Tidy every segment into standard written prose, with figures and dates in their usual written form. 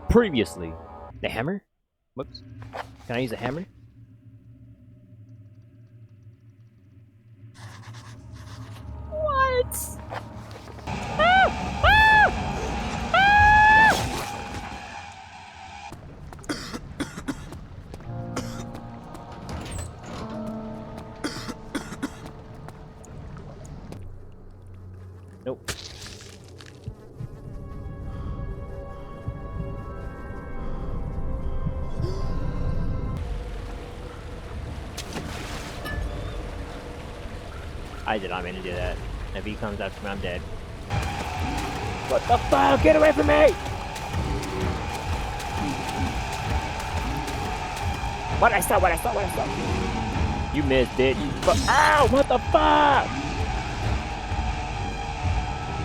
Previously. The hammer? Whoops. Can I use a hammer? What? Ah! Ah! Ah! Nope. I did not mean to do that. If he comes after me, I'm dead. What the fuck? Get away from me! What I saw, what I saw, what I saw. You missed, bitch. But ow! What the fuck?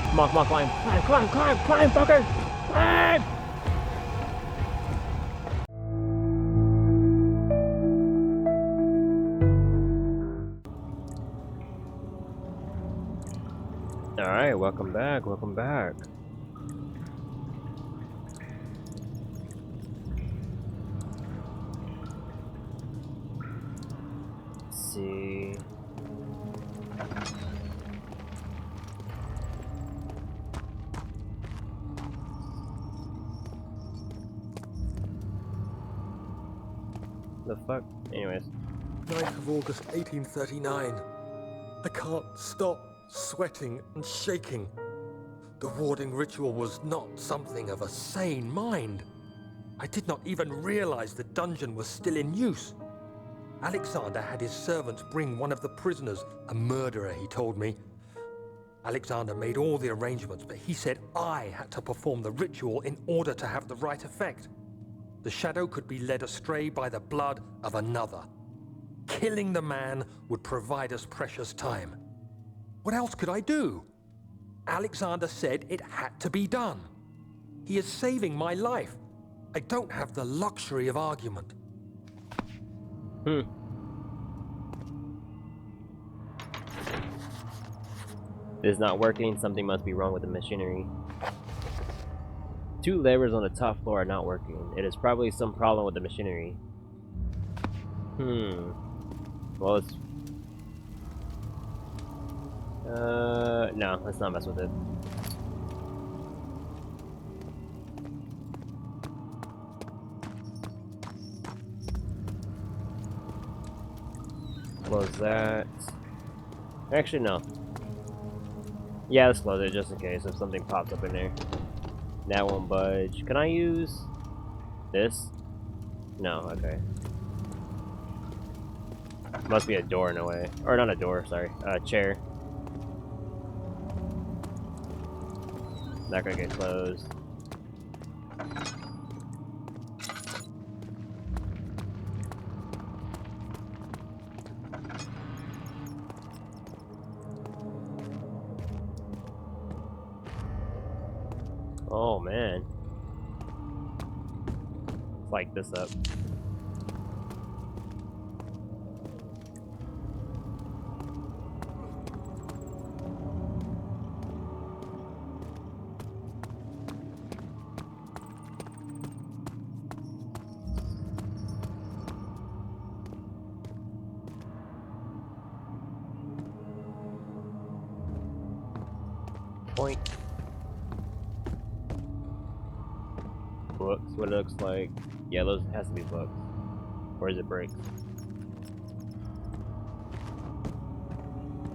Come on, come on, climb. Climb, climb, climb, climb, fucker! Climb! Alright, welcome back, welcome back. Let's see. The fuck? Anyways. 9th of August 1839. I can't stop sweating and shaking. The warding ritual was not something of a sane mind. I did not even realize the dungeon was still in use. Alexander had his servants bring one of the prisoners, a murderer, he told me. Alexander made all the arrangements, but he said I had to perform the ritual in order to have the right effect. The shadow could be led astray by the blood of another. Killing the man would provide us precious time. What else could I do? Alexander said it had to be done. He is saving my life. I don't have the luxury of argument. It is not working. Something must be wrong with the machinery. 2 levers on the top floor are not working. It is probably some problem with the machinery. Well, let's... no, let's not mess with it. Close that. Actually, no. Yeah, let's close it just in case if something pops up in there. That won't budge. Can I use this? No, okay. Must be a door in a way. Or not a door, sorry. A chair. Not gonna get closed. Oh man. Let's light this up. Point. Books, what it looks like. Yeah, those has to be books. Or is it bricks?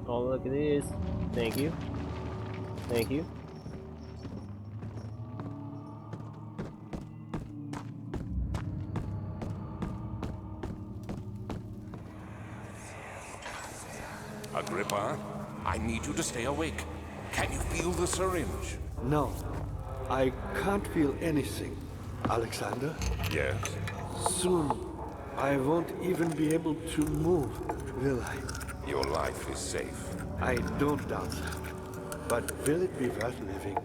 Oh, look at this. Thank you. Thank you. Agrippa, I need you to stay awake. Can you feel the syringe? No, I can't feel anything. Alexander? Yes. Soon, I won't even be able to move, will I? Your life is safe. I don't doubt that. But will it be worth living?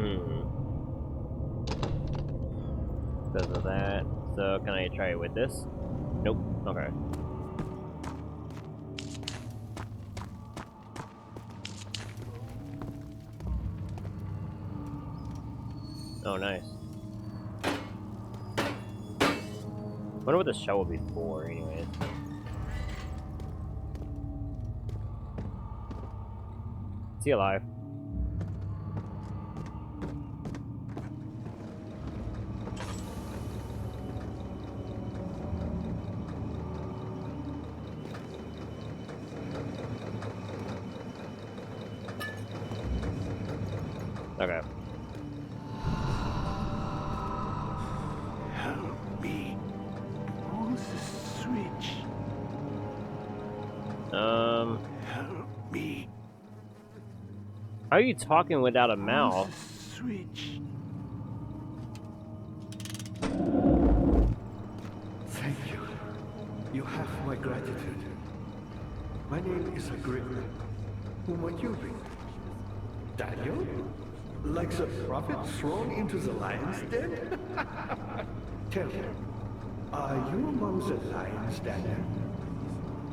Hmm. Because of that. So, can I try it with this? Nope. Okay. Oh, nice. Wonder what the shell will be for, anyways. Is he alive? Okay. Help me. Pull the switch. Help me. How are you talking without a Pull mouth? the switch. Thank you. You have my gratitude. My name is Agrippa. Who might you be? Daniel? Like the prophet thrown into the lion's den? Tell me, are you among the lions, Daniel?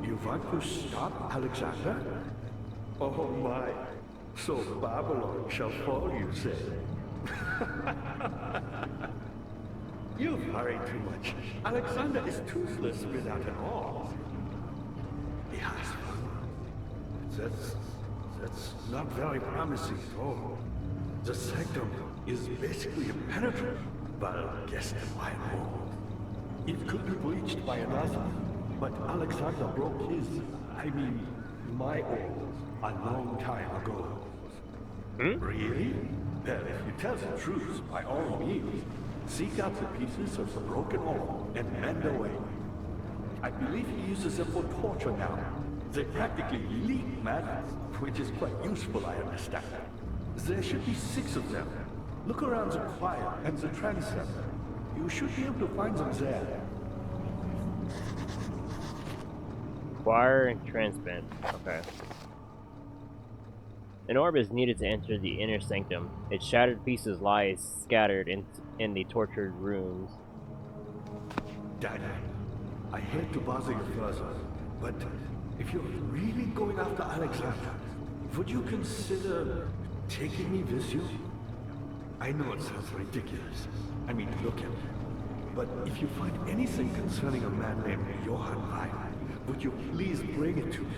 You want to stop Alexander? Oh my, so Babylon shall fall, you say? You worry too much. Alexander is toothless without an arm. Yes, that's not very promising at all. The sanctum is basically impenetrable, but guess why more? It could be breached by another, but Alexander broke his, my arm, a long time ago. Really? Well, if you tell the truth, by all means, seek out the pieces of the broken arm and mend away. I believe he uses them for torture now. They practically leak matter, which is quite useful, I understand. There should be 6 of them. Look around the choir and the transept. You should be able to find them there. Choir and transmit. Okay. An orb is needed to enter the inner sanctum. Its shattered pieces lie scattered in the tortured rooms. Daniel, I hate to bother you further, but if you're really going after Alexander, would you consider taking me with you? I know it sounds ridiculous. I mean, look at me. But if you find anything concerning a man named Johann Rein, would you please bring it to me?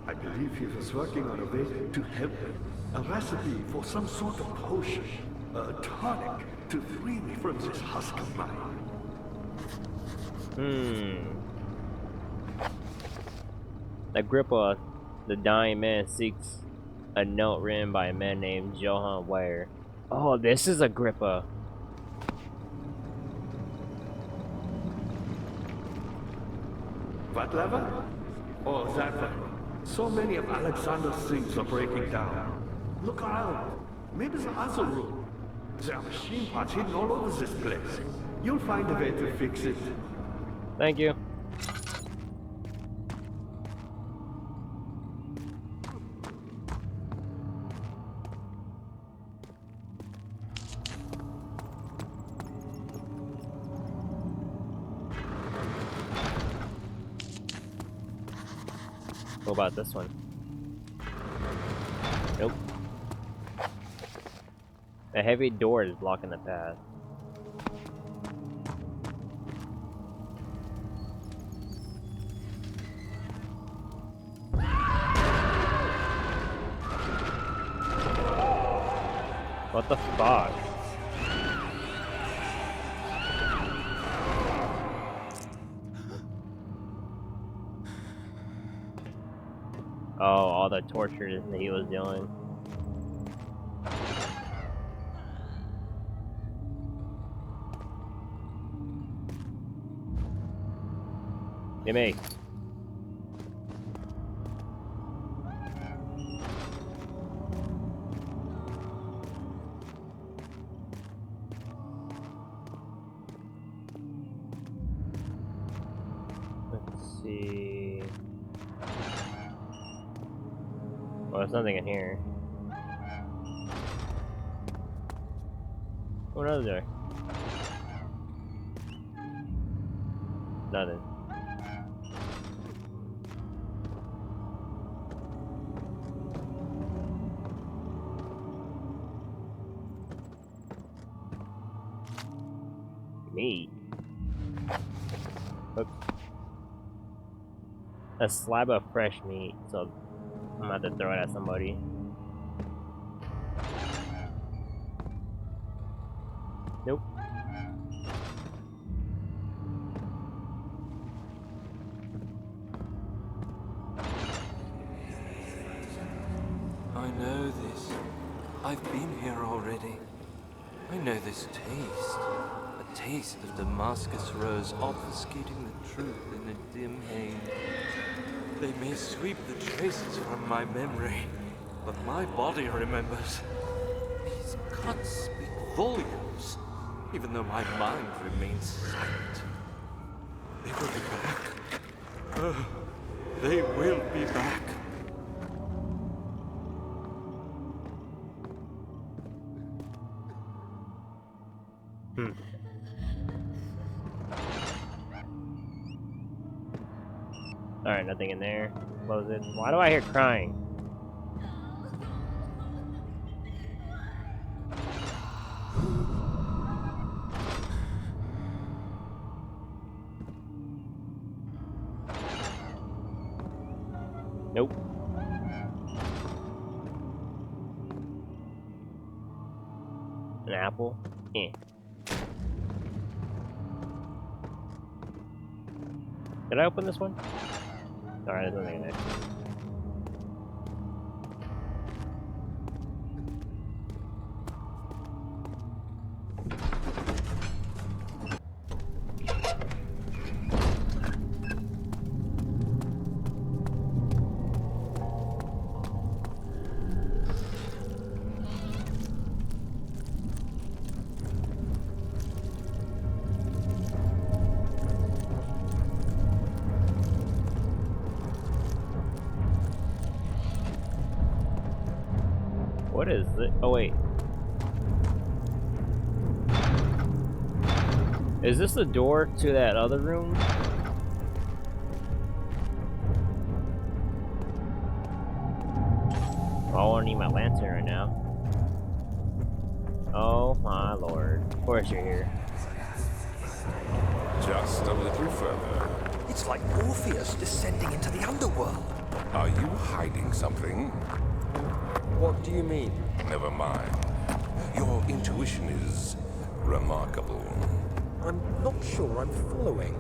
I believe he was working on a way to help me. A recipe for some sort of potion, a tonic, to free me from this husk of mine. Agrippa, the dying man, seeks a note written by a man named Johann Ware. Oh, this is Agrippa. What lever? Oh, that one. So many of Alexander's things are breaking down. Look around. Maybe the other room. There are machine parts hidden all over this place. You'll find a way to fix it. Thank you. What about this one? Nope. A heavy door is blocking the path. What the fuck? Oh, all the torture that he was doing. Gimme. Let's see. Well, there's nothing in here. What other door? Nothing. Meat. Oops. A slab of fresh meat, so I'm about to throw it at somebody. Nope. I know this. I've been here already. I know this taste. A taste of Damascus rose obfuscating the truth in a dim haze. They may sweep the traces from my memory, but my body remembers. These cuts speak volumes, even though my mind remains silent. They will be back. Oh, they will be back. Alright, nothing in there. Close it. Why do I hear crying? Nope. An apple? Eh. Did I open this one? Alright, there's nothing in there. What is it? Oh, wait. Is this the door to that other room? Oh, I want to need my lantern right now. Oh my lord. Of course you're here. Just a little further. It's like Orpheus descending into the underworld. Are you hiding something? What do you mean? Never mind. Your intuition is remarkable. I'm not sure I'm following.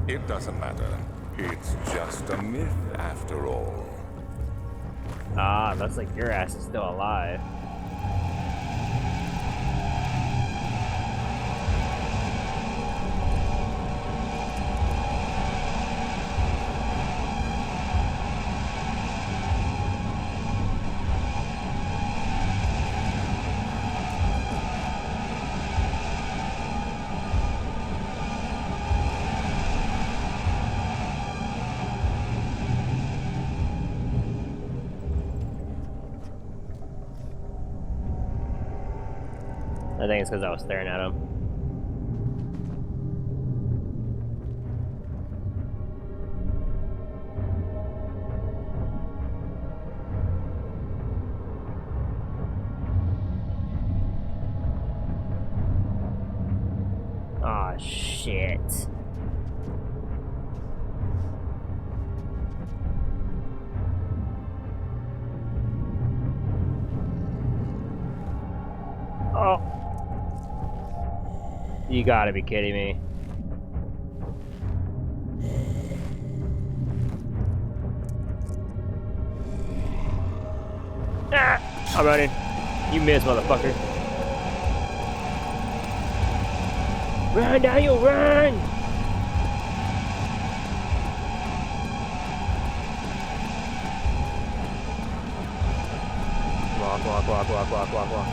It doesn't matter. It's just a myth after all. Ah, looks like your ass is still alive. I think it's because I was staring at him. Aw, shit. Oh. You gotta be kidding me. Ah! I'm running. You missed, motherfucker. Run, Daniel, run! Walk.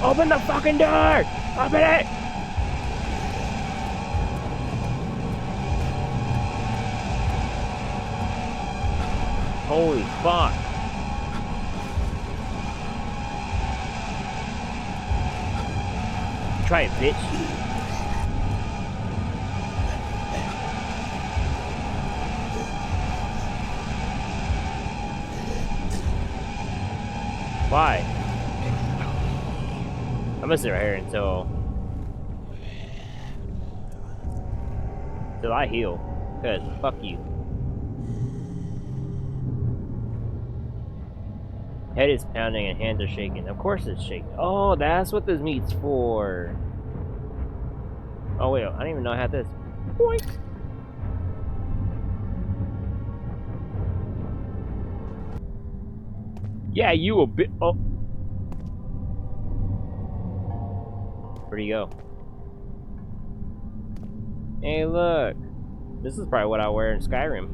Open the fucking door! Open it! Holy fuck. Try it, bitch. Why? I'm gonna sit right here until I heal. Cause fuck you. Head is pounding and hands are shaking. Of course it's shaking. Oh, that's what this meat's for. Oh wait, I didn't even know I had this. Boink. Yeah, you a bit. Oh. Where'd he go? Hey, look. This is probably what I wear in Skyrim.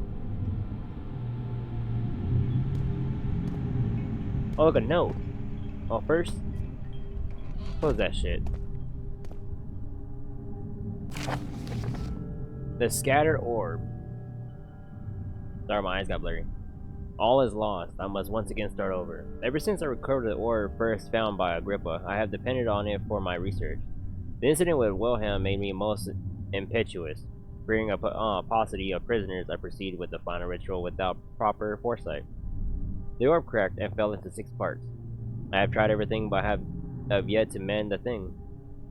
Oh, look, a note. Oh, first, close that shit. The scattered orb. Sorry, my eyes got blurry. All is lost. I must once again start over. Ever since I recovered the orb first found by Agrippa, I have depended on it for my research. The incident with Wilhelm made me most impetuous. Bringing a paucity of prisoners, I proceeded with the final ritual without proper foresight. The orb cracked and fell into 6 parts. I have tried everything, but have yet to mend the thing.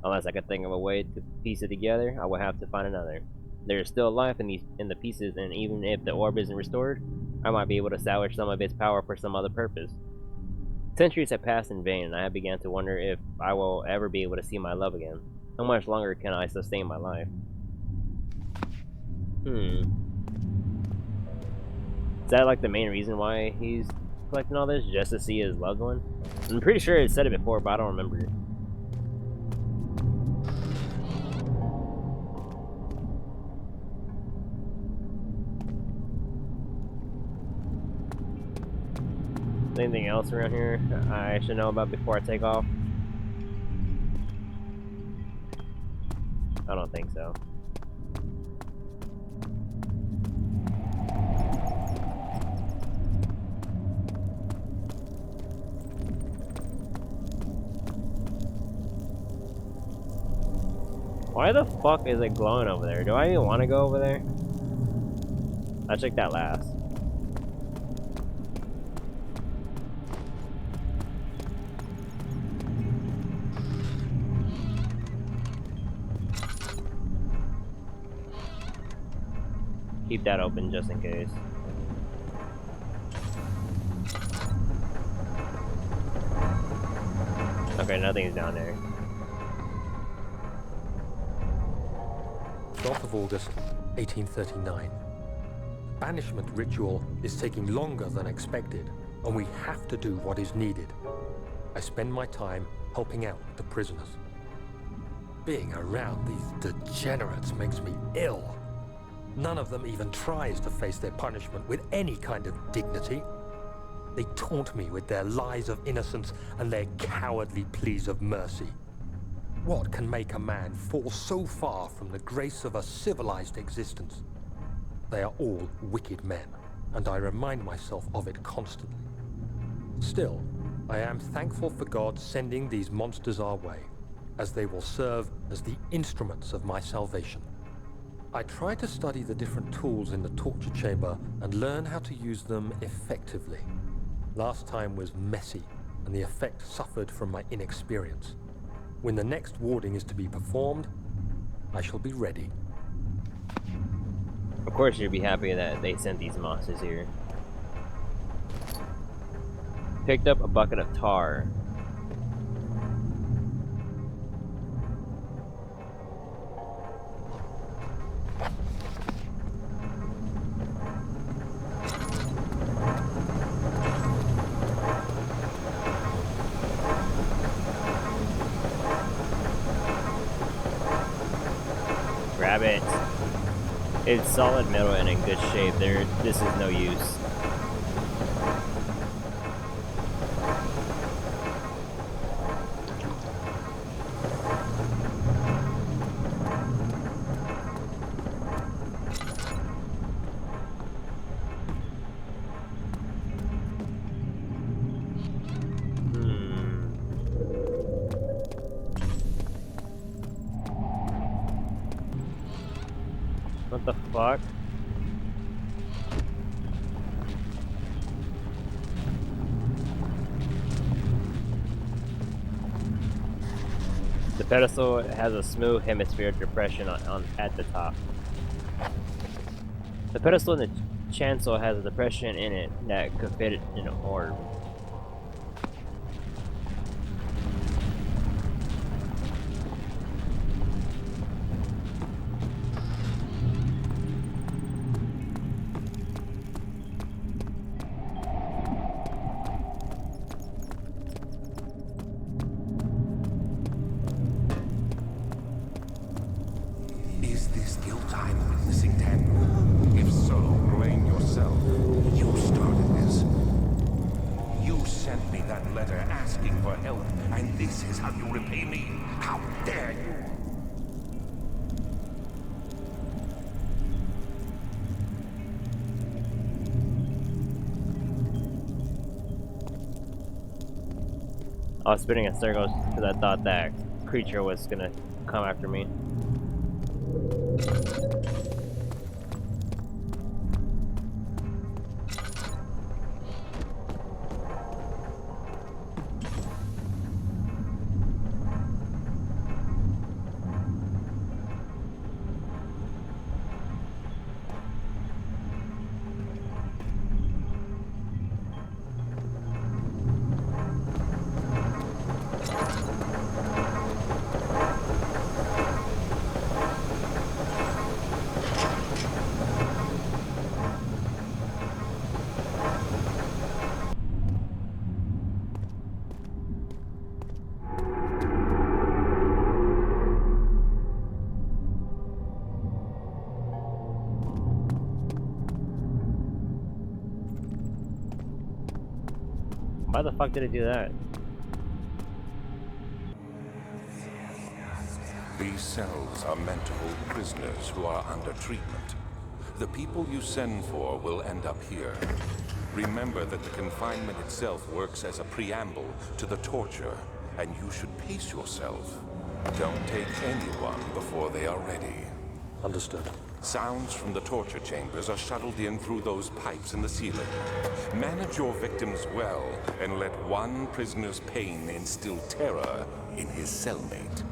Unless I can think of a way to piece it together, I will have to find another. There is still life in the pieces, and even if the orb isn't restored, I might be able to salvage some of its power for some other purpose. Centuries have passed in vain, and I have begun to wonder if I will ever be able to see my love again. How much longer can I sustain my life? Is that like the main reason why he's collecting all this? Just to see his loved one? I'm pretty sure it said it before, but I don't remember. Anything else around here I should know about before I take off? I don't think so. Why the fuck is it glowing over there? Do I even want to go over there? I'll check that last. Keep that open just in case. Okay, nothing's down there. 12th of August, 1839. Banishment ritual is taking longer than expected, and we have to do what is needed. I spend my time helping out the prisoners. Being around these degenerates makes me ill. None of them even tries to face their punishment with any kind of dignity. They taunt me with their lies of innocence and their cowardly pleas of mercy. What can make a man fall so far from the grace of a civilized existence? They are all wicked men, and I remind myself of it constantly. Still, I am thankful for God sending these monsters our way, as they will serve as the instruments of my salvation. I try to study the different tools in the torture chamber and learn how to use them effectively. Last time was messy, and the effect suffered from my inexperience. When the next warding is to be performed, I shall be ready. Of course you'd be happy that they sent these monsters here. Picked up a bucket of tar. Grab it. It's solid metal and in good shape. This is no use. the fuck? The pedestal has a smooth hemispheric depression at the top. The pedestal in the chancel has a depression in it that could fit in an orb. Is this guilt I'm witnessing, then? If so, blame yourself. You started this. You sent me that letter asking for help, and this is how you repay me? How dare you! I was spinning in circles because I thought that creature was gonna come after me. Why the fuck did it do that? These cells are meant to hold prisoners who are under treatment. The people you send for will end up here. Remember that the confinement itself works as a preamble to the torture, and you should pace yourself. Don't take anyone before they are ready. Understood. Sounds from the torture chambers are shuttled in through those pipes in the ceiling. Manage your victims well, and let one prisoner's pain instill terror in his cellmate.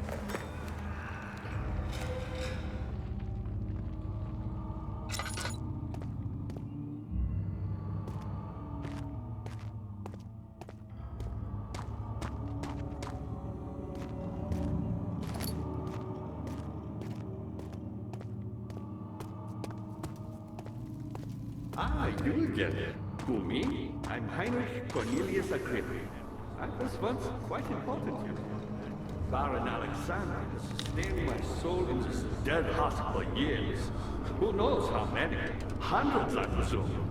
Ah, you again. Who, me? I'm Heinrich Cornelius Agrippa. I was once quite important here. Baron Alexander has sustained my soul in this dead husk for years. Who knows how many? Hundreds, I presume.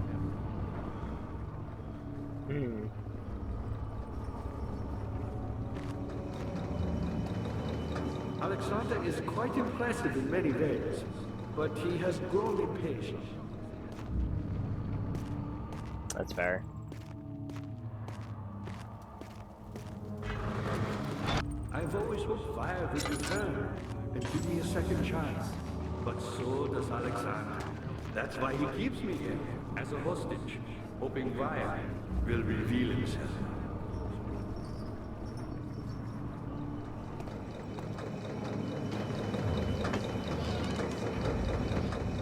Alexander is quite impressive in many ways, but he has grown impatient. That's fair. I've always hoped fire would return and give me a second chance. But so does Alexander. That's why he keeps me here, as a hostage, hoping fire will reveal himself.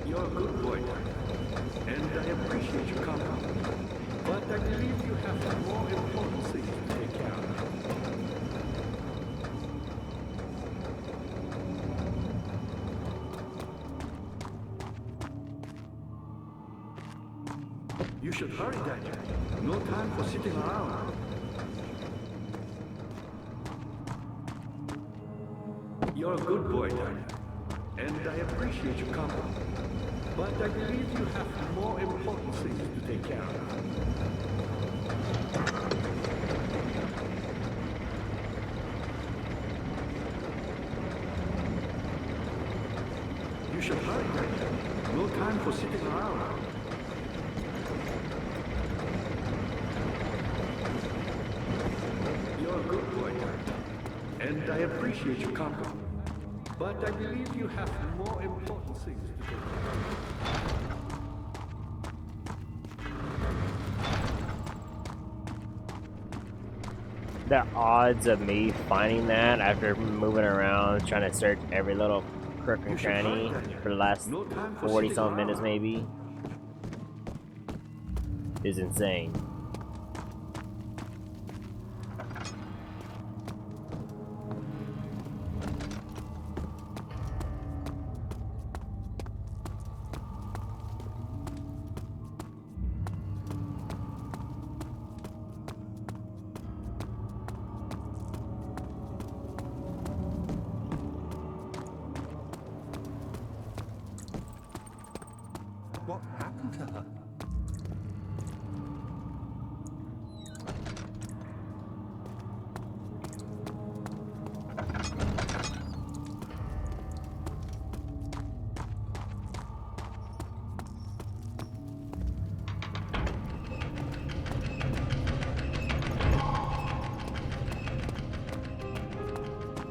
You're a good boy, and I appreciate your company. But I believe you have more important things to take care of. You should hurry, Daniel. No time for sitting around. You're a good boy, Daniel, and I appreciate your company. But I believe you have more important things to take care of. You should hurry, Daniel. No time for sitting around. You're a good boy, Daniel, and I appreciate your company. but I believe you have more important things to do. The odds of me finding that after moving around, trying to search every little crook and You should hurry, cranny Daniel. for the last No time for 40 sitting some minutes around. maybe, is insane. What happened to her?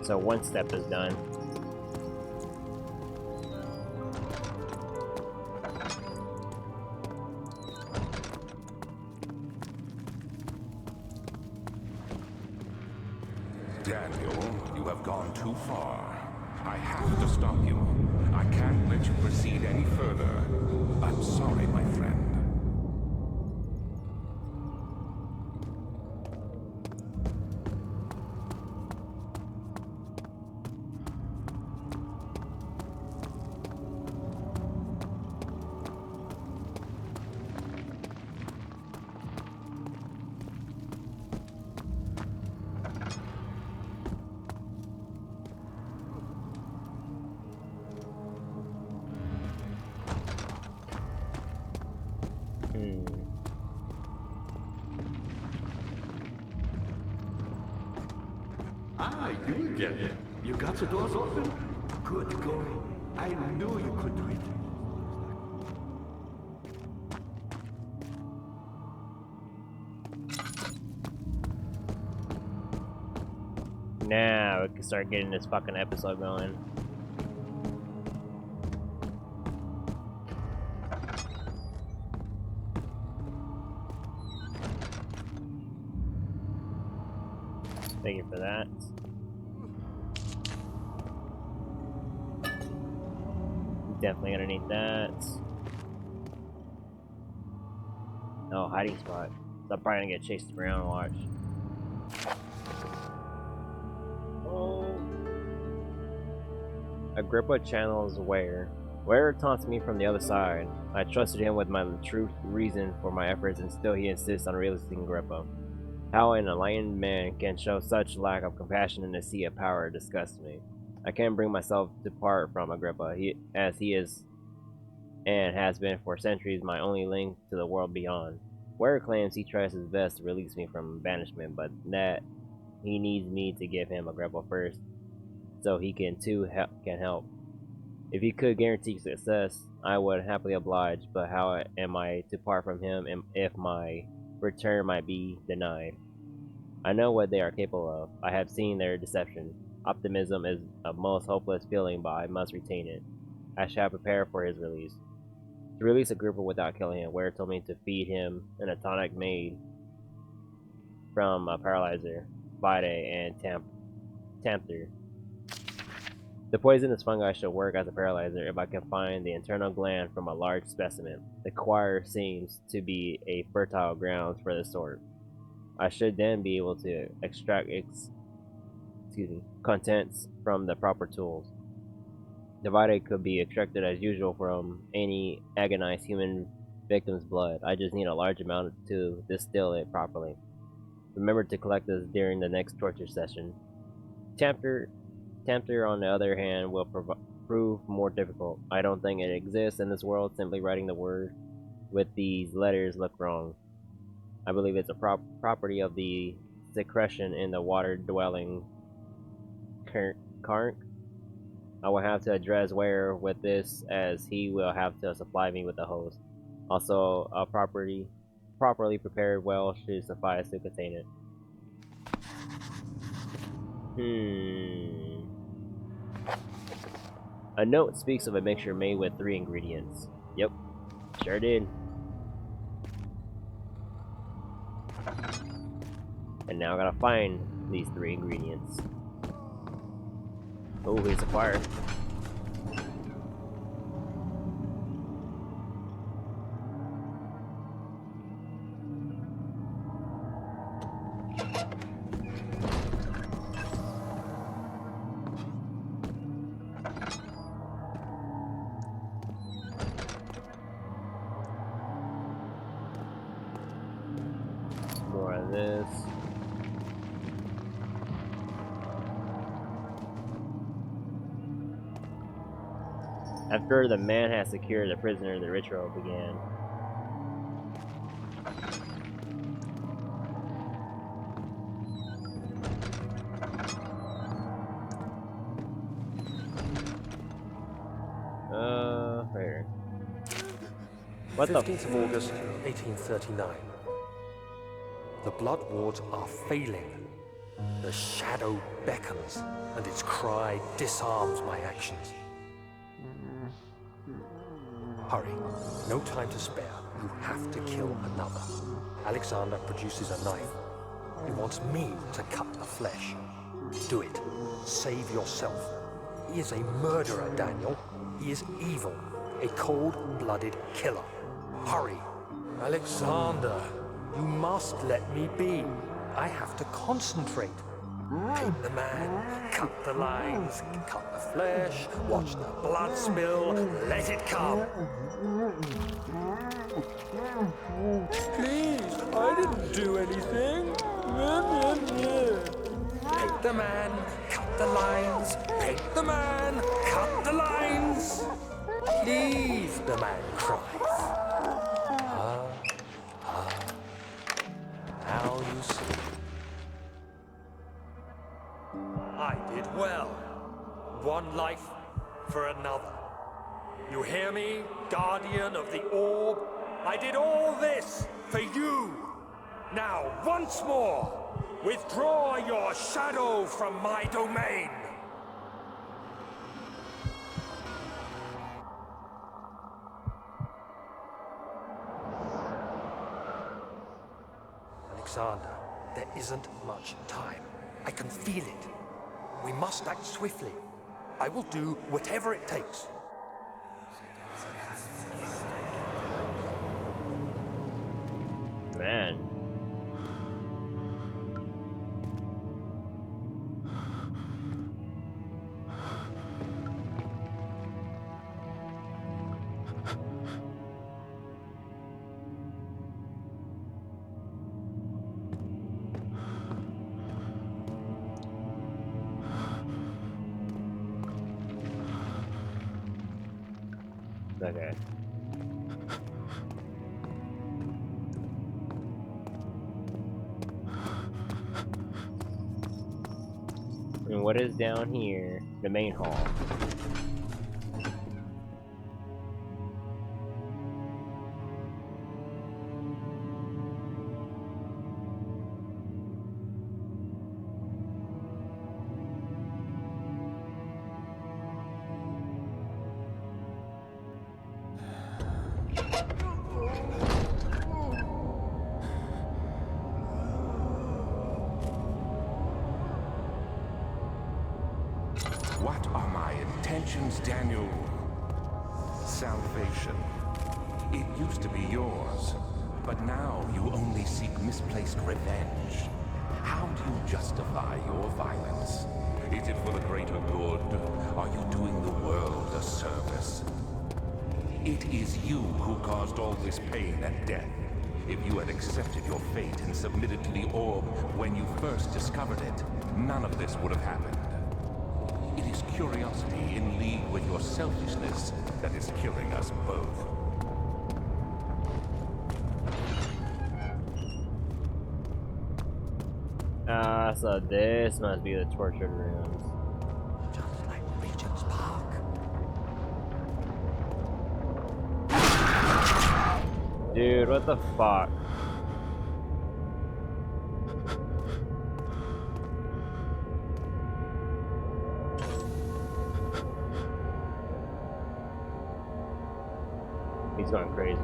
So one step is done. Daniel, you have gone too far. I have to stop you. I can't let you proceed any further. I'm sorry, my friend. Ah, you again. You got the doors open? Good going. I knew you could do it. Now we can start getting this fucking episode going. Thank you for that. Definitely gonna need that. Oh, hiding spot. So I'm probably gonna get chased around and watch. Oh. Agrippa channels Ware. Ware taunts me from the other side. I trusted him with my true reason for my efforts, and still he insists on releasing Agrippa. How an enlightened man can show such lack of compassion in the sea of power disgusts me. I can't bring myself to part from Agrippa, as he is and has been for centuries my only link to the world beyond. Ware claims he tries his best to release me from banishment, but that he needs me to give him Agrippa first, so he can help. If he could guarantee success, I would happily oblige, but how am I to part from him if my return might be denied? I know what they are capable of. I have seen their deception. Optimism is a most hopeless feeling, but I must retain it. I shall prepare for his release. To release Agrippa without killing him, Ware told me to feed him an tonic made from a paralyzer, Vitae, and Tamper. The poisonous fungi should work as a paralyzer if I can find the internal gland from a large specimen. The choir seems to be a fertile ground for this sort. I should then be able to extract contents from the proper tools. The Vitae could be extracted as usual from any agonized human victim's blood. I just need a large amount to distill it properly. Remember to collect this during the next torture session. Tamper, on the other hand, will prove more difficult. I don't think it exists in this world. Simply writing the word with these letters look wrong. I believe it's a property of the secretion in the water-dwelling Karnk. I will have to address Ware with this, as he will have to supply me with the host. Also, a properly prepared well should suffice to contain it. A note speaks of a mixture made with 3 ingredients. Yep, sure did. And now I gotta find these 3 ingredients. Oh, here's a fire. More of this. After the man has secured the prisoner, the ritual began. Where? What the? 15th of August, 1839. The blood wards are failing. The shadow beckons, and its cry disarms my actions. Hurry. No time to spare. You have to kill another. Alexander produces a knife. He wants me to cut the flesh. Do it. Save yourself. He is a murderer, Daniel. He is evil. A cold-blooded killer. Hurry. Alexander, you must let me be. I have to concentrate. Take the man, cut the lines, cut the flesh, watch the blood spill, let it come. Please, I didn't do anything. Take the man, cut the lines, paint the man, cut the lines. Please, the man cries. Now you see. I did well. One life for another. You hear me, guardian of the orb? I did all this for you. Now, once more, withdraw your shadow from my domain. Alexander, there isn't much time. I can feel it. We must act swiftly. I will do whatever it takes. Man. Okay. And what is down here? The main hall. What are my intentions, Daniel? Salvation. It used to be yours, but now you only seek misplaced revenge. How do you justify your violence? Is it for the greater good? Are you doing the world a service? It is you who caused all this pain and death. If you had accepted your fate and submitted to the orb when you first discovered it, none of this would have happened. It is curiosity in league with your selfishness that is killing us both. So this must be the tortured rooms. Just like Regent's Park. Dude, what the fuck? He's going crazy.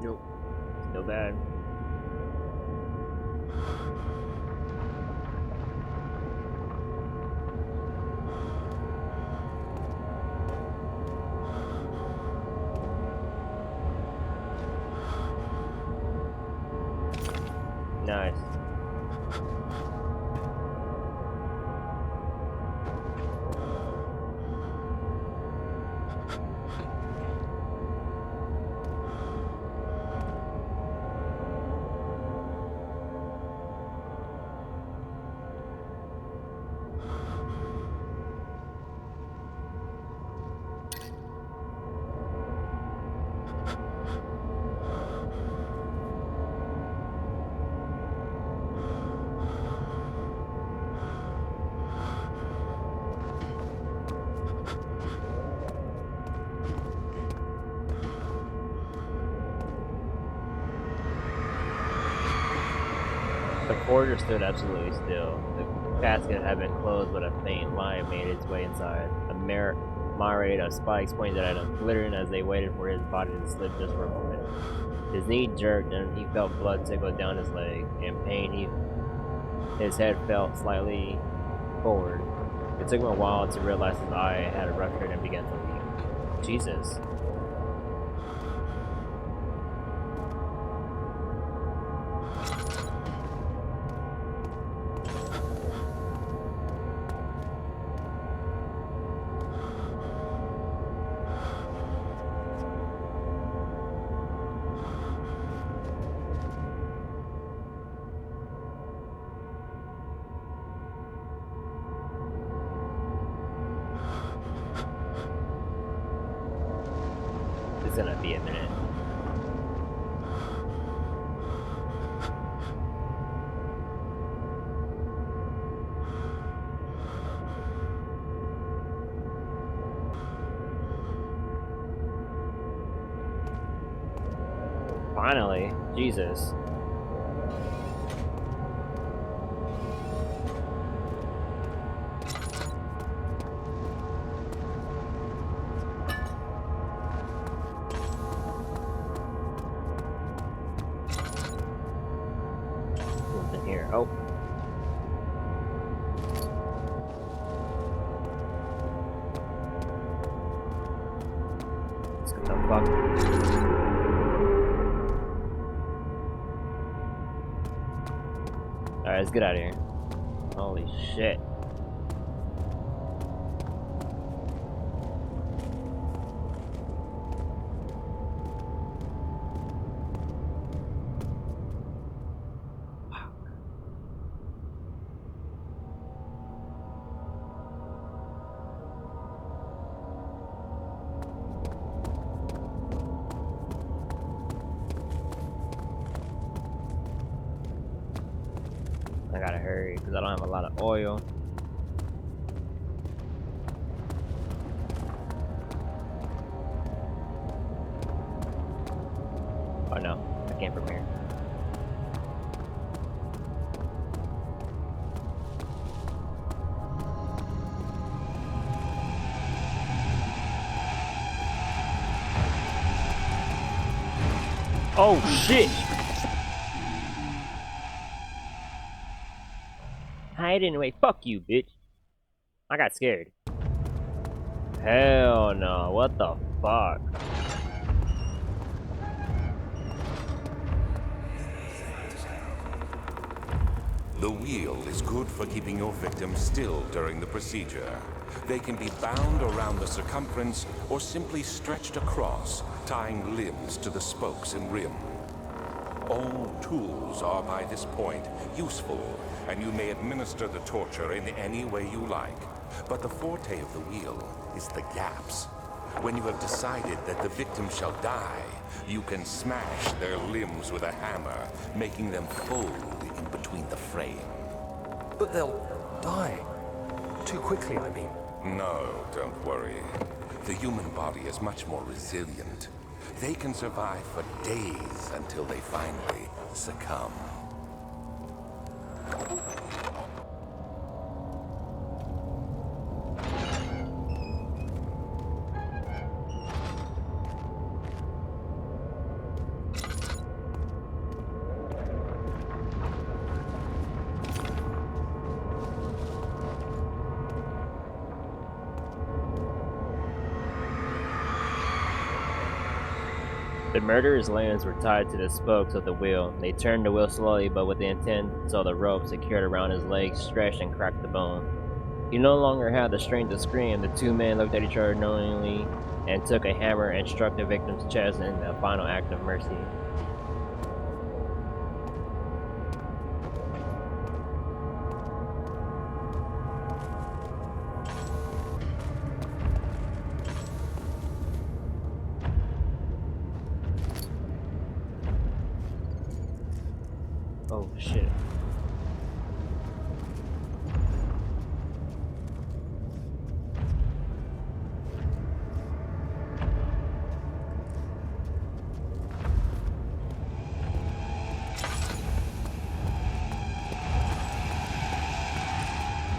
Nope. Still bad. Nice. The corridor stood absolutely still. The casket had been closed, but a faint light made its way inside. A myriad of spikes pointed at him, glittering as they waited for his body to slip just for a moment. His knee jerked, and he felt blood trickle down his leg. In pain, his head fell slightly forward. It took him a while to realize his eye had ruptured and began to leak. Jesus. It's gonna be a minute. Finally, Jesus. Here. Oh. Let's go the fuck. Alright, let's get out of here. Holy shit. I gotta hurry because I don't have a lot of oil. Oh no, I came from here. Oh shit! Hide anyway. Fuck you, bitch. I got scared. Hell no. What the fuck? The wheel is good for keeping your victim still during the procedure. They can be bound around the circumference or simply stretched across, tying limbs to the spokes and rim. All tools are by this point useful, and you may administer the torture in any way you like. But the forte of the wheel is the gaps. When you have decided that the victim shall die, you can smash their limbs with a hammer, making them fold in between the frame. But they'll die. Too quickly, I mean. No, don't worry. The human body is much more resilient. They can survive for days until they finally succumb. The murderer's limbs were tied to the spokes of the wheel. They turned the wheel slowly, but with the intent so the rope secured around his legs stretched and cracked the bone. He no longer had the strength to scream. The two men looked at each other knowingly and took a hammer and struck the victim's chest in a final act of mercy. Oh shit.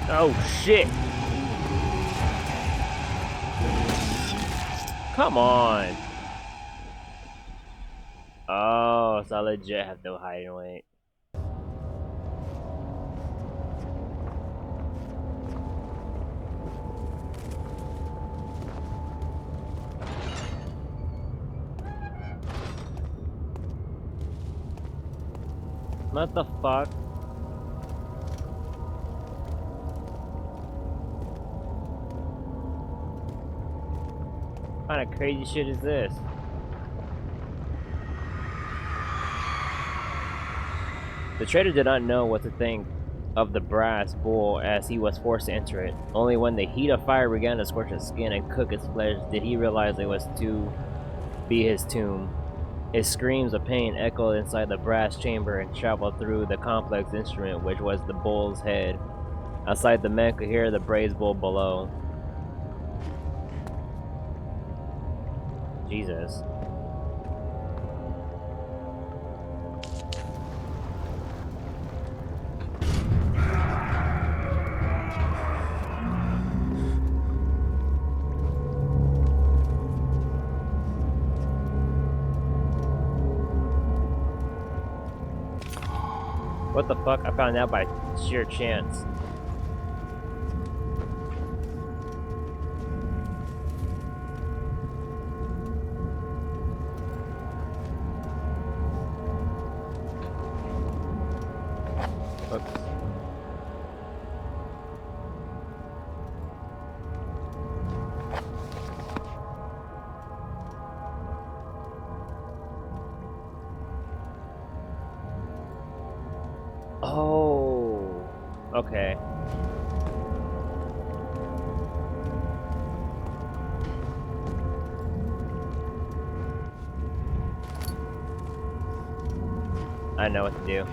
Oh shit. Come on. Oh, so I legit have no height and weight. What the fuck? What kind of crazy shit is this? The trader did not know what to think of the brass bowl as he was forced to enter it. Only when the heat of fire began to scorch his skin and cook his flesh did he realize it was to be his tomb. His screams of pain echoed inside the brass chamber and traveled through the complex instrument which was the bull's head. Outside, the men could hear the braised bull below. Jesus. What the fuck? I found out by sheer chance. Oops. Oh, okay. I know what to do.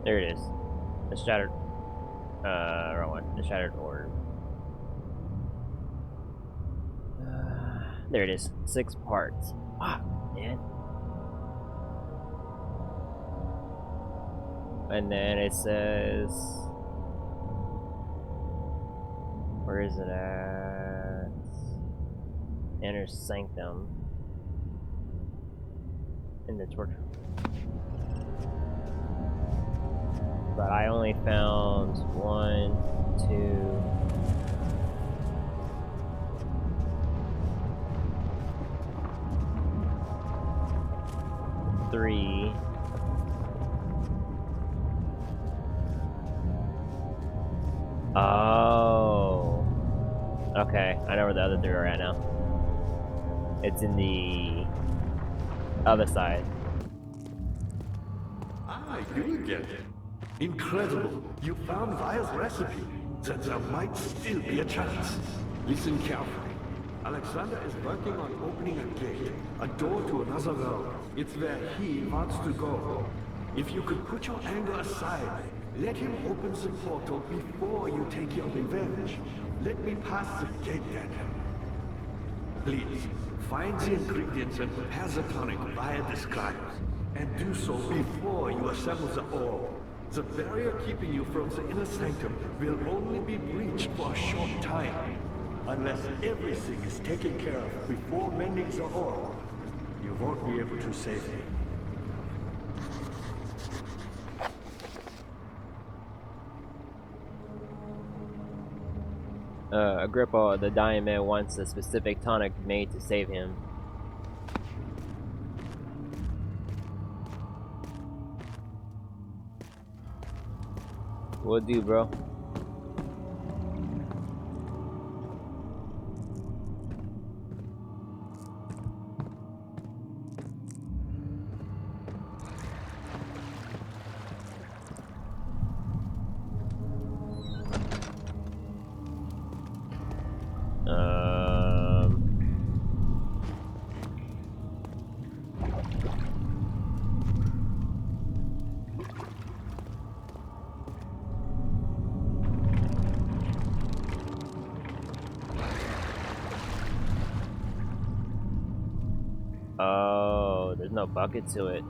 There it is. The shattered, wrong one. The shattered orb. There it is. 6 parts. Fuck, man. And then it says, where is it at? Inner sanctum. the torture. But I only found 1, 2. 3. Oh. Okay, I know where the other 3 are at now. It's in the other side. Ah, you again. Incredible. You found Vire's recipe. Then there might still be a chance. Listen carefully. Alexander is working on opening a gate, a door to another realm. It's where he wants to go. If you could put your anger aside, let him open the portal before you take your revenge. Let me pass the gate then. Please, find the ingredients and prepare the tonic Vire describes. And do so before you assemble the orb. The barrier keeping you from the inner sanctum will only be breached for a short time. Unless everything is taken care of before mending the orb, you won't be able to save me. Agrippa, the dying man, wants a specific tonic made to save him. Will do, bro. Oh, there's no bucket to it.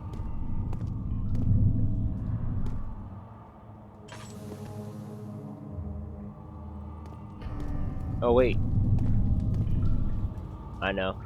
Oh, wait. I know.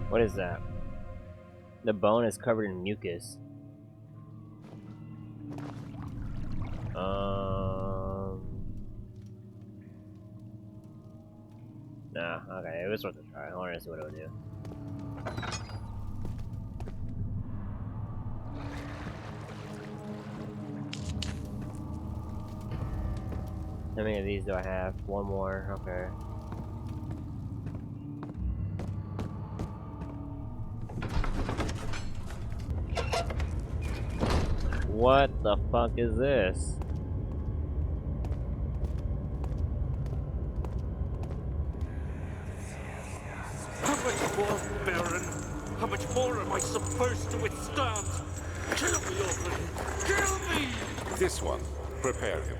What is that? The bone is covered in mucus. Nah, okay, it was worth a try. I wanted to see what it would do. How many of these do I have? 1 more, okay. What the fuck is this? How much more, Baron? How much more am I supposed to withstand? Kill me already! Kill me! This one. Prepare him.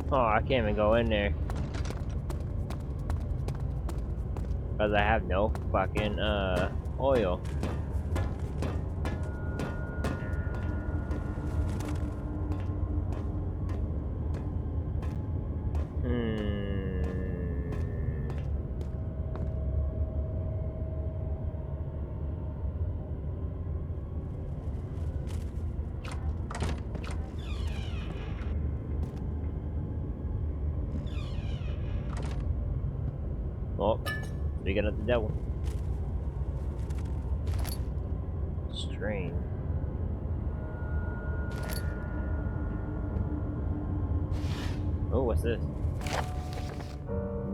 Oh, I can't even go in there. Because I have no fucking, oil. Oh, speaking of the devil. Strange. Oh, what's this?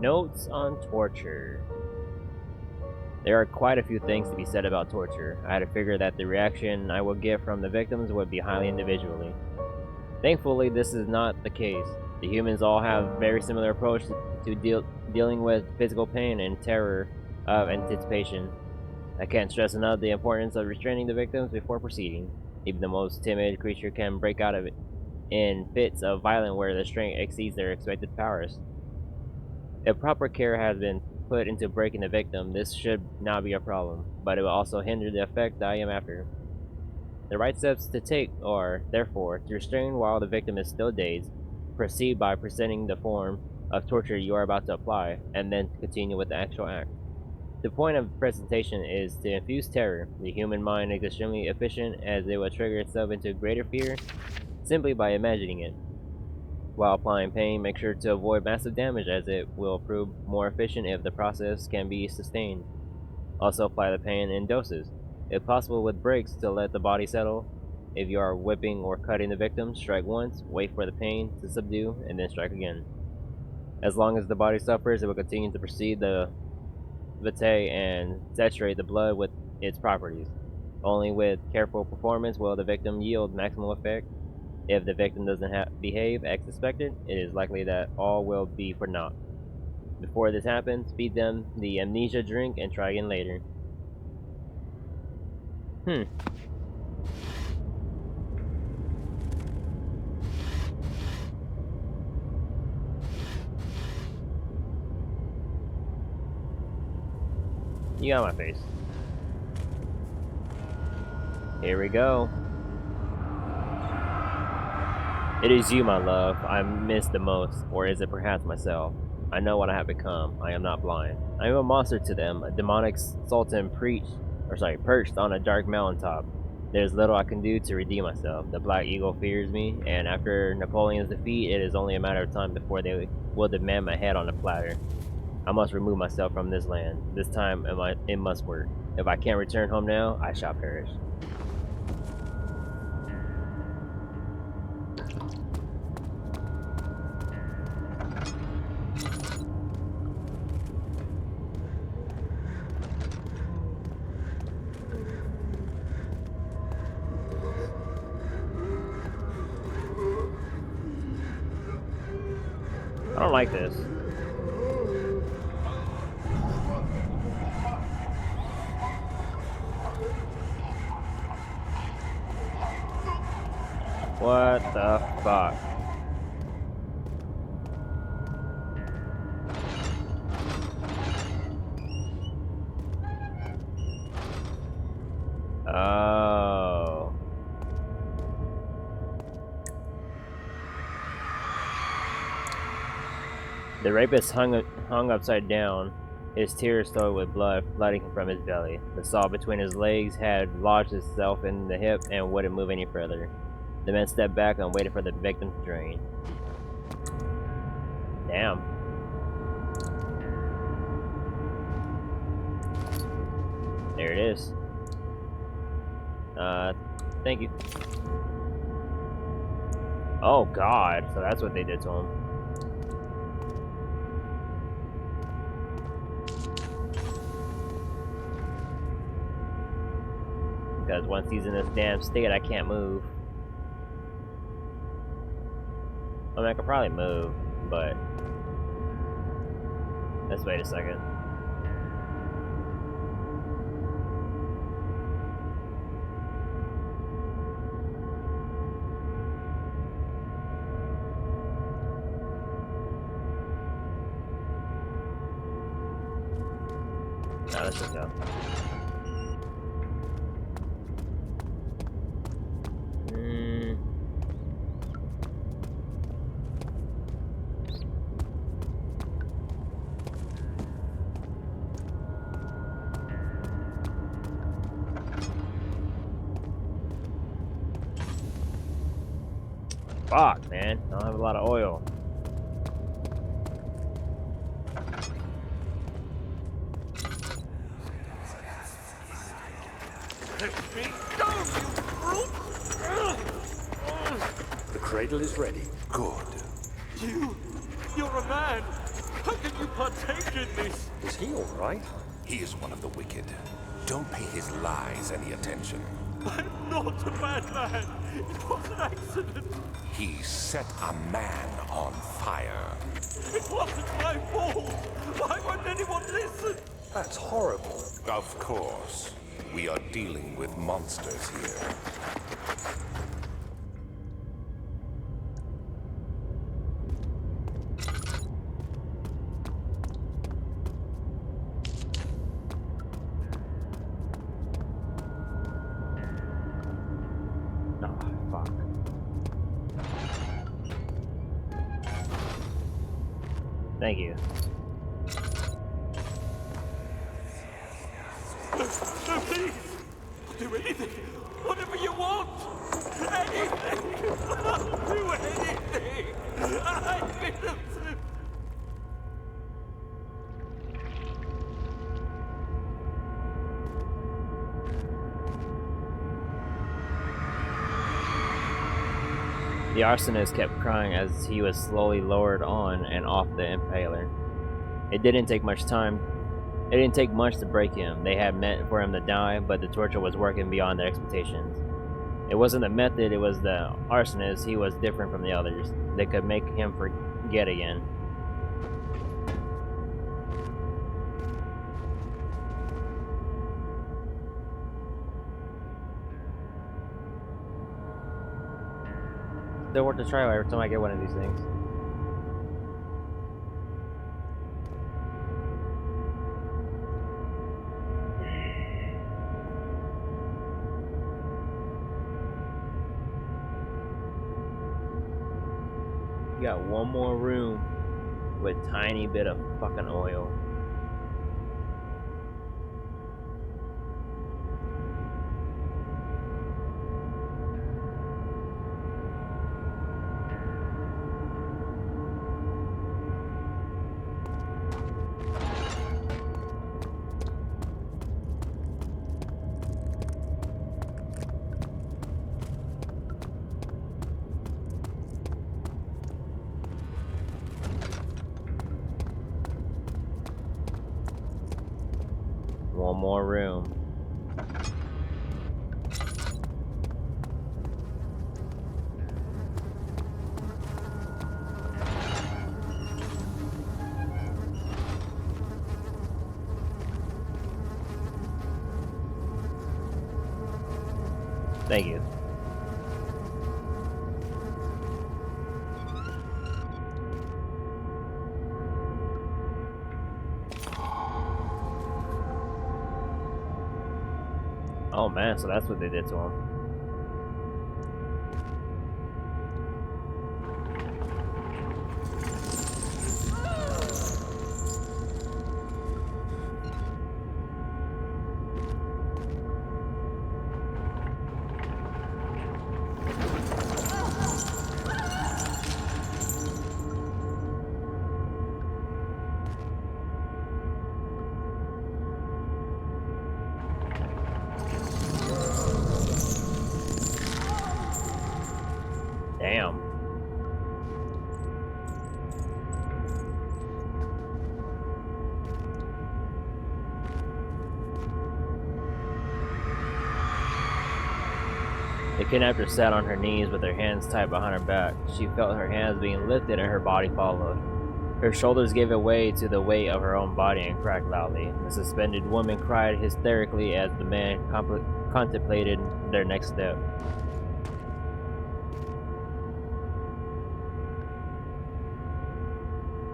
Notes on torture. There are quite a few things to be said about torture. I had to figure that the reaction I would get from the victims would be highly individually. Thankfully, this is not the case. The humans all have a very similar approach to dealing with physical pain and terror of anticipation. I can't stress enough the importance of restraining the victims before proceeding. Even the most timid creature can break out of it in fits of violence where the strength exceeds their expected powers. If proper care has been put into breaking the victim, this should not be a problem, but it will also hinder the effect I am after. The right steps to take are, therefore, to restrain while the victim is still dazed, proceed by presenting the form of torture you are about to apply, and then continue with the actual act. The point of presentation is to infuse terror. The human mind is extremely efficient as it will trigger itself into greater fear simply by imagining it. While applying pain, make sure to avoid massive damage as it will prove more efficient if the process can be sustained. Also apply the pain in doses, if possible with breaks to let the body settle. If you are whipping or cutting the victim, strike once, wait for the pain to subdue, and then strike again. As long as the body suffers, it will continue to proceed the vitae and saturate the blood with its properties. Only with careful performance will the victim yield maximal effect. If the victim doesn't behave as expected, it is likely that all will be for naught. Before this happens, feed them the amnesia drink and try again later. You got my face. Here we go. It is you, my love, I miss the most, or is it perhaps myself? I know what I have become. I am not blind. I am a monster to them, a demonic sultan perched on a dark mountaintop. There is little I can do to redeem myself. The Black Eagle fears me, and after Napoleon's defeat, it is only a matter of time before they will demand my head on a platter. I must remove myself from this land. This time it must work. If I can't return home now, I shall perish. I don't like this. What the fuck? Oh. The rapist hung upside down, his tears soaked with blood flooding from his belly. The saw between his legs had lodged itself in the hip and wouldn't move any further. The man stepped back and waited for the victim to drain. Damn. There it is. Thank you. Oh god, so that's what they did to him. Because once he's in this damn state, I can't move. I mean, I could probably move, but... Let's wait a second. Now let's just go. Fuck, man. I don't have a lot of oil. Let me go, you brute! The cradle is ready. Good. You're a man! How can you partake in this? Is he all right? He is one of the wicked. Don't pay his lies any attention. I'm not a bad man. It was an accident. He set a man on fire. It wasn't my fault. Why won't anyone listen? That's horrible. Of course. We are dealing with monsters here. Oh, fuck. Thank you. No, please. I'll do anything. Whatever you want. Anything. I'll do anything. I'm innocent. The arsonist kept crying as he was slowly lowered on and off the impaler. It didn't take much to break him. They had meant for him to die, but the torture was working beyond their expectations. It wasn't the method, it was the arsonist. He was different from the others. They could make him forget again. Still worth the try every time I get one of these things. You got one more room with a tiny bit of fucking oil. One more room. Thank you. Oh man, so that's what they did to him. Damn. The kidnapper sat on her knees with her hands tied behind her back. She felt her hands being lifted and her body followed. Her shoulders gave way to the weight of her own body and cracked loudly. The suspended woman cried hysterically as the man contemplated their next step.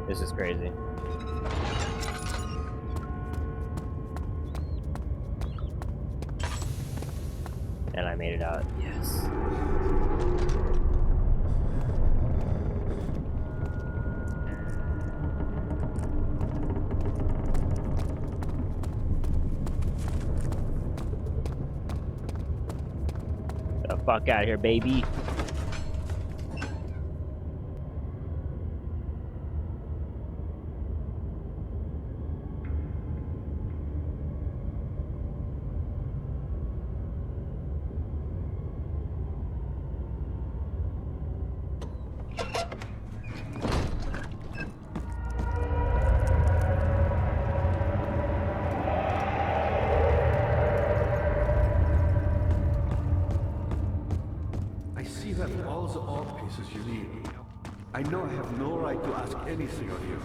This is crazy. And I made it out. Yes. Get the fuck out of here, baby. the orb pieces you need. I know I have no right to ask anything of you,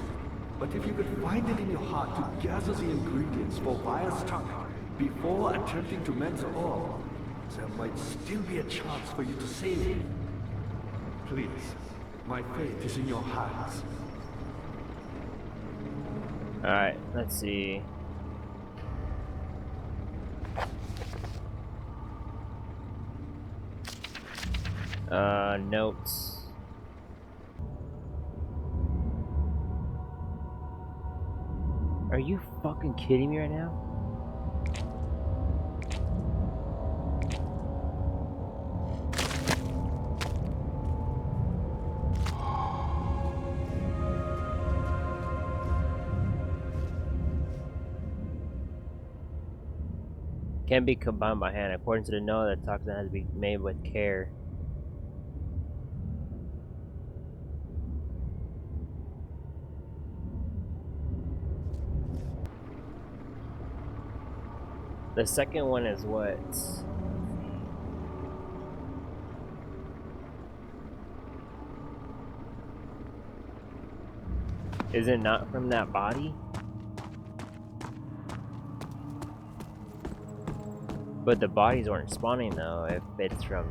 but if you could find it in your heart to gather the ingredients for Wire's tongue before attempting to mend the orb, there might still be a chance for you to save him. Please, my fate is in your hands. Alright, let's see. Notes. Are you fucking kidding me right now? Can be combined by hand. According to the note, the toxin has to be made with care. The second one is what? Is it not from that body? But the bodies weren't spawning though, if it's from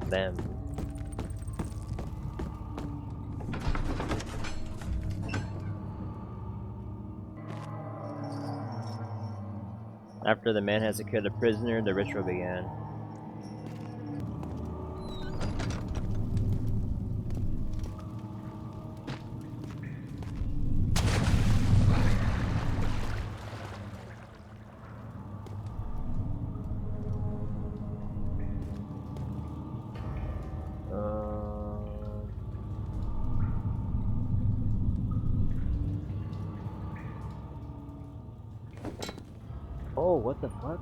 them. After the man had secured the prisoner, the ritual began. Oh, what the fuck?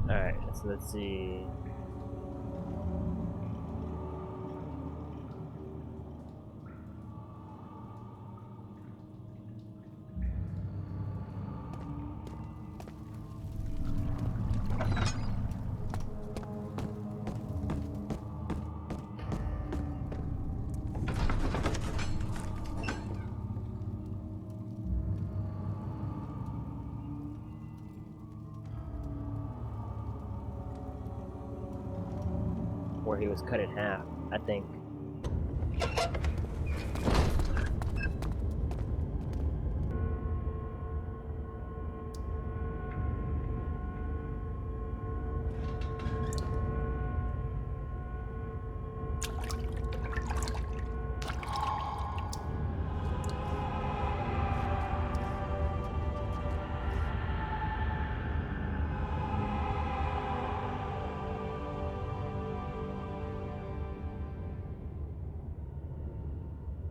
Alright, so let's see. Where he was cut in half, I think.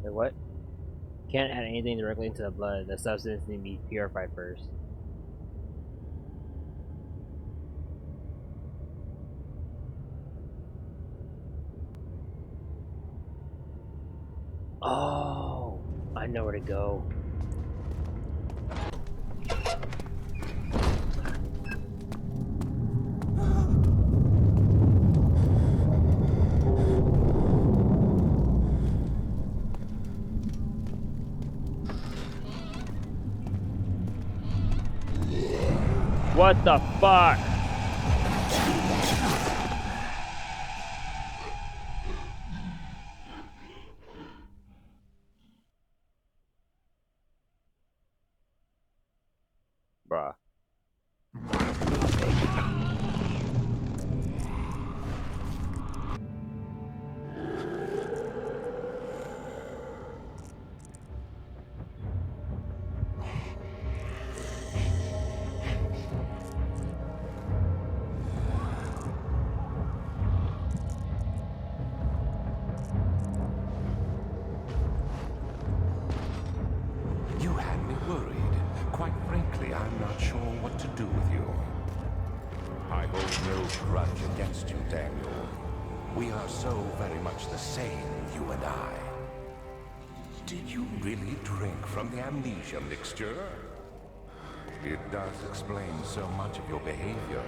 Wait, what? Can't add anything directly into the blood. The substance needs to be purified first. Oh, I know where to go. What the fuck? Bruh. grudge against you, Daniel. We are so very much the same, you and I. Did you really drink from the amnesia mixture? It does explain so much of your behavior.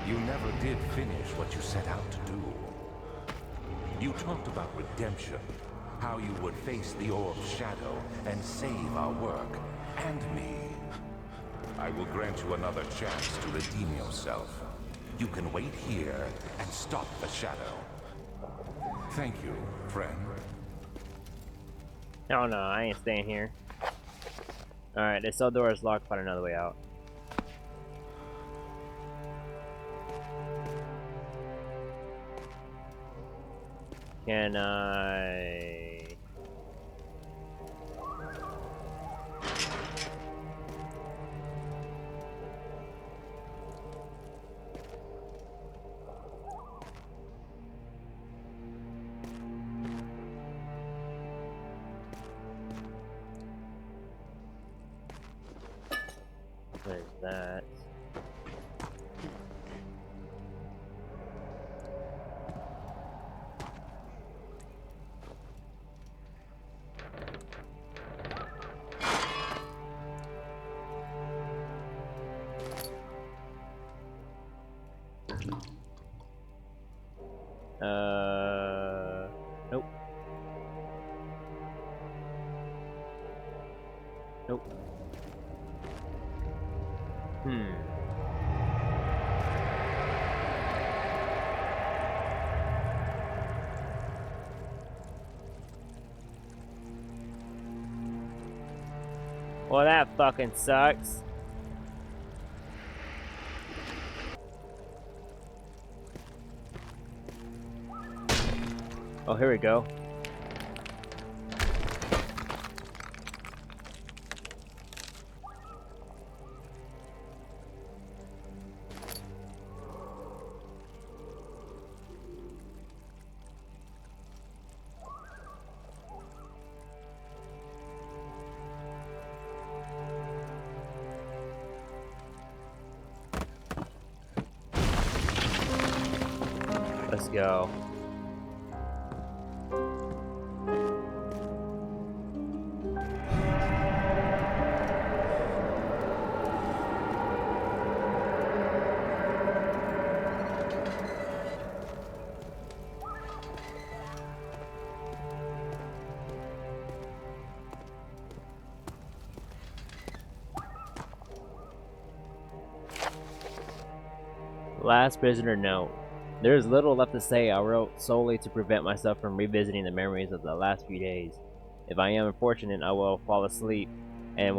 You never did finish what you set out to do. You talked about redemption, how you would face the orb's shadow and save our work, and me. I will grant you another chance to redeem yourself. You can wait here and stop the shadow. Thank you, friend. Oh no, I ain't staying here. Alright, this cell door is locked. Find another way out. Can I... What is that? Nope. Nope. Well, that fucking sucks. Oh, here we go. Let's go. Last prisoner note. There is little left to say. I wrote solely to prevent myself from revisiting the memories of the last few days. If I am unfortunate, I will fall asleep, and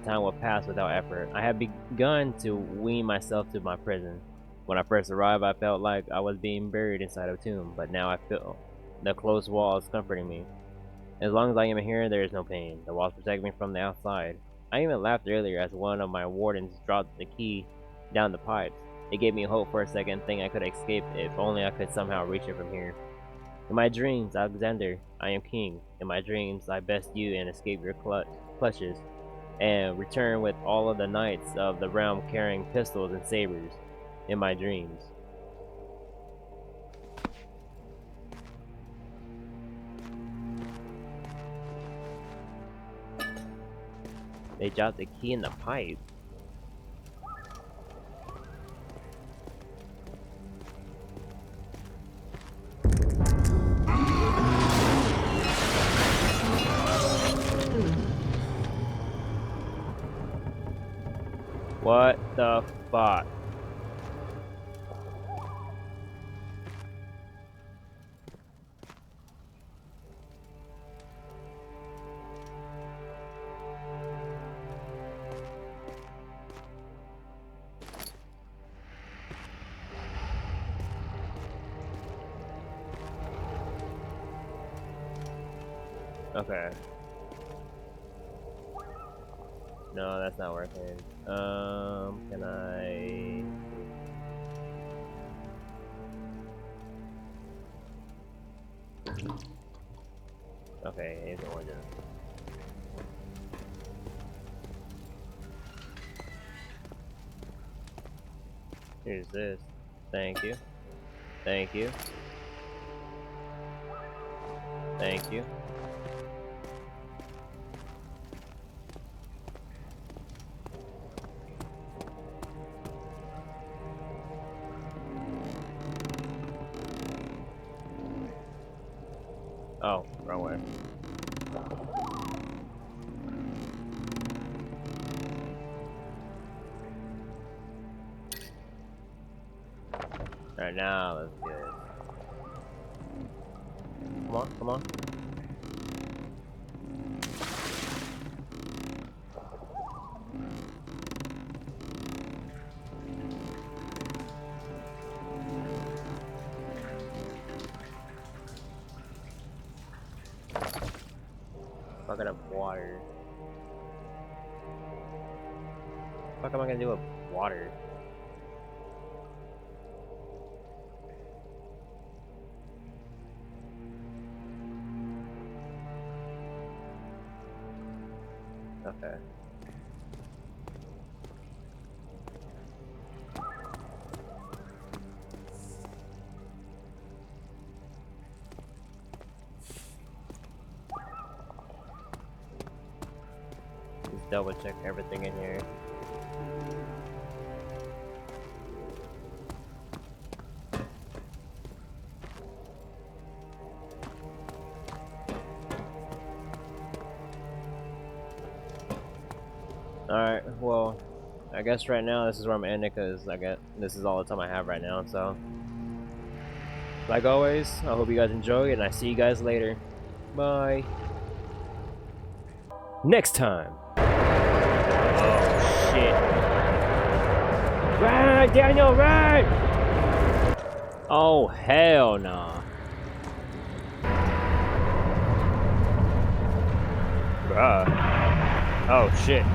time will pass without effort. I have begun to wean myself to my prison. When I first arrived, I felt like I was being buried inside a tomb, but now I feel the closed walls comforting me. As long as I am here, there is no pain. The walls protect me from the outside. I even laughed earlier as one of my wardens dropped the key down the pipes. It gave me hope for a second, thinking I could escape if only I could somehow reach it from here. In my dreams, Alexander, I am king. In my dreams, I best you and escape your clutches, and return with all of the knights of the realm carrying pistols and sabers. In my dreams. They dropped the key in the pipe. What the fuck? Okay. No, that's not working. Can I... Okay, here's the origin. Here's this. Thank you. Thank you. Thank you. Oh, wrong way. Alright, now let's get it. Come on, come on. Fucking up water. What am I gonna do with water? Okay. Just double check everything in here. Alright, well, I guess right now this is where I'm ending because this is all the time I have right now, so. Like always, I hope you guys enjoy and I see you guys later. Bye. Next time. Oh shit. Run, Daniel, run! Oh hell nah. Bruh. Oh shit.